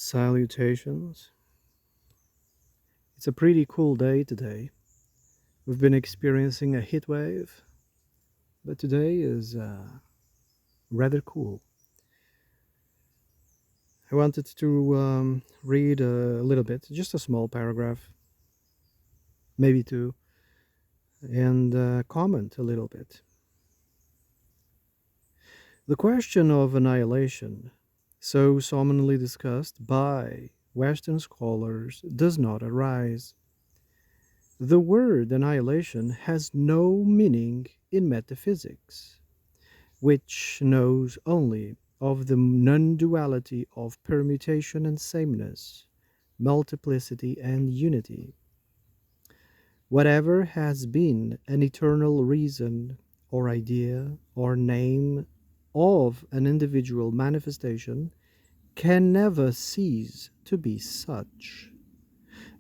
Salutations. It's a pretty cool day today. We've been experiencing a heat wave, but today is rather cool. I wanted to read a little bit, just a small paragraph, maybe two, and comment a little bit. The question of annihilation, so commonly discussed by Western scholars, does not arise. The word annihilation has no meaning in metaphysics, which knows only of the non-duality of permutation and sameness, multiplicity and unity. Whatever has been an eternal reason or idea or name of an individual manifestation can never cease to be such.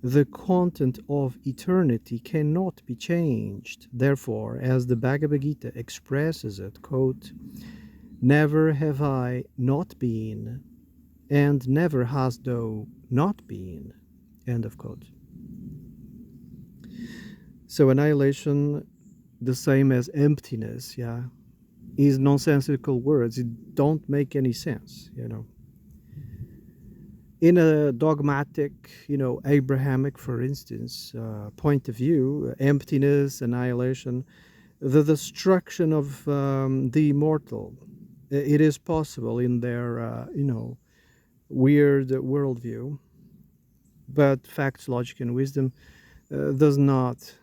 The content of eternity cannot be changed. Therefore, as the Bhagavad Gita expresses it, quote, "Never have I not been, and never hast thou not been." End of quote. So annihilation, the same as emptiness, yeah, is nonsensical words. It don't make any sense. In a dogmatic, Abrahamic, for instance, point of view, emptiness, annihilation, the destruction of the immortal, it is possible in their, weird worldview, but facts, logic, and wisdom does not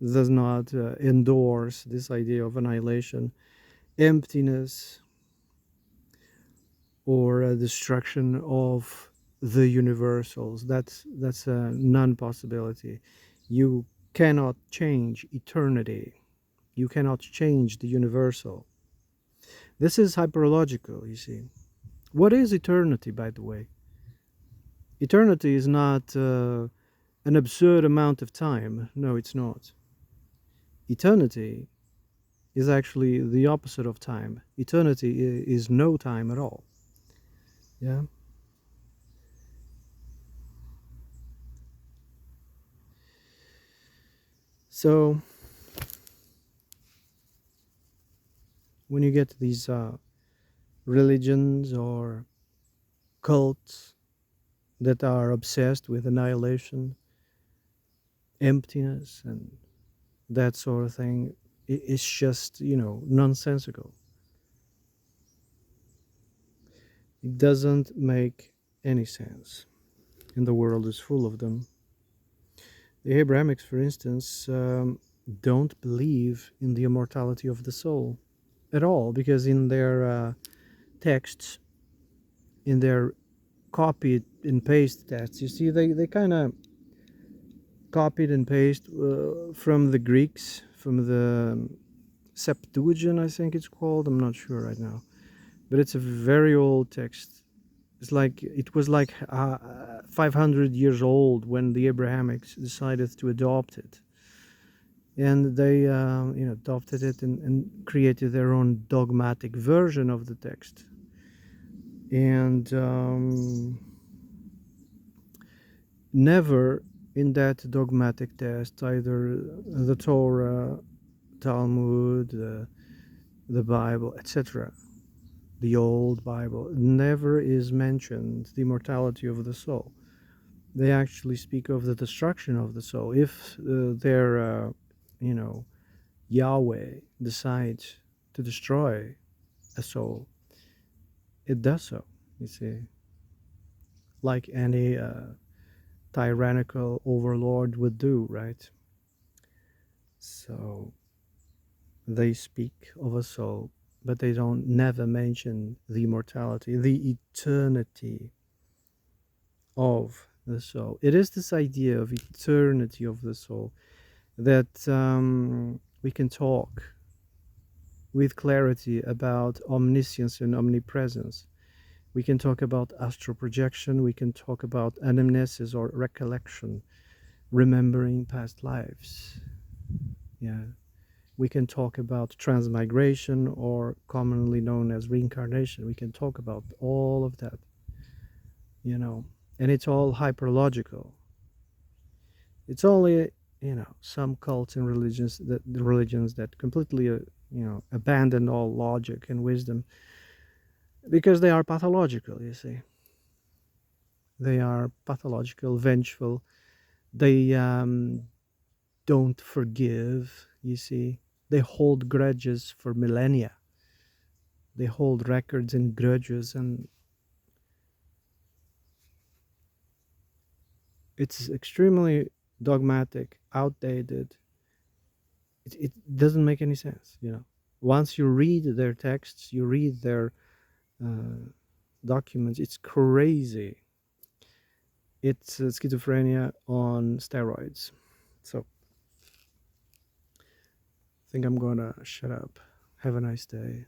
endorse this idea of annihilation, emptiness, or a destruction of the universals. That's a non-possibility. You cannot change eternity. You cannot change the universal. This is hyperlogical, you see. What is eternity, by the way? Eternity is not an absurd amount of time. No, it's not. Eternity is actually the opposite of time. Eternity is no time at all. Yeah. So when you get these religions or cults that are obsessed with annihilation, emptiness, and that sort of thing, it's just, nonsensical. It doesn't make any sense, and the world is full of them. The Abrahamics, for instance, don't believe in the immortality of the soul at all, because in their texts, in their copy and paste texts, you see, they kind of copied and paste from the Greeks, from the Septuagint, I think it's called. I'm not sure right now, but it's a very old text. It was like 500 years old when the Abrahamics decided to adopt it, and they adopted it and created their own dogmatic version of the text. And never in that dogmatic text, either the Torah, Talmud, the Bible, etc., the old Bible, never is mentioned the immortality of the soul. They actually speak of the destruction of the soul. If their, Yahweh decides to destroy a soul, it does so, you see, like any tyrannical overlord would do, right? So they speak of a soul, but they don't never mention the immortality, the eternity of the soul. It is this idea of eternity of the soul that we can talk with clarity about omniscience and omnipresence. We can talk about astral projection. We can talk about anamnesis or recollection, remembering past lives. Yeah. We can talk about transmigration, or commonly known as reincarnation. We can talk about all of that. you know, and it's all hyperlogical. It's only, some cults and religions that completely, abandon all logic and wisdom because they are pathological. You see, they are pathological, vengeful. They don't forgive. You see, they hold grudges for millennia. They hold records and grudges, and it's extremely dogmatic, outdated. It doesn't make any sense. Once you read their texts, you read their uh, documents. It's crazy. It's schizophrenia on steroids. So I think I'm gonna shut up. Have a nice day.